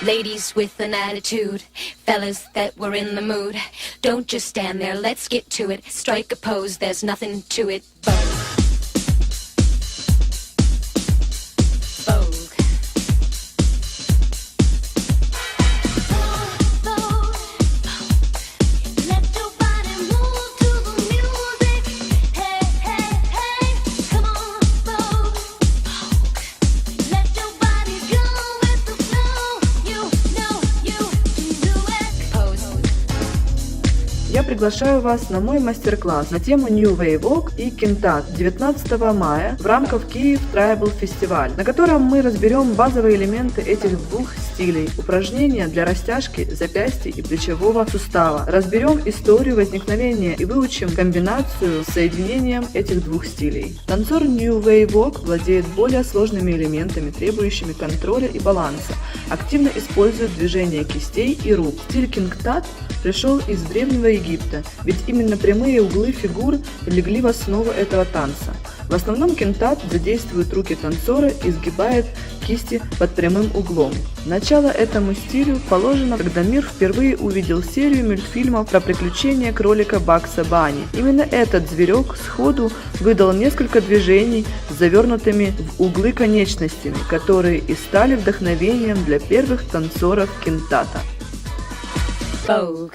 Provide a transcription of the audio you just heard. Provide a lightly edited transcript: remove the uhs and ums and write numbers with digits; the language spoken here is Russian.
Ladies with an attitude, fellas that were in the mood. Don't just stand there, let's get to it. Strike a pose, there's nothing to it. Vogue. Vogue. Let your body move to the music. Hey, hey, hey, come on, Vogue. Let your body go with the flow. You know you can do it. Pose. Я приглашаю вас на мой мастер-класс на тему New Wave Walk и Кентат 19 мая в рамках Киев Tribal Festival, на котором мы разберем базовые элементы этих двух стилей, упражнения для растяжки запястья и плечевого сустава, разберем историю возникновения и выучим комбинацию с соединением этих двух стилей. Танцор New Wave Walk владеет более сложными элементами, требующими контроля и баланса, активно использует движения кистей и рук. Стиль Кентат пришел из Древнего Египта, ведь именно прямые углы фигур легли в основу этого танца. В основном кентат задействует руки танцора и сгибает кисти под прямым углом. Начало этому стилю положено, когда мир впервые увидел серию мультфильмов про приключения кролика Бакса Банни. Именно этот зверек сходу выдал несколько движений с завернутыми в углы конечностями, которые и стали вдохновением для первых танцоров кентата. Vogue.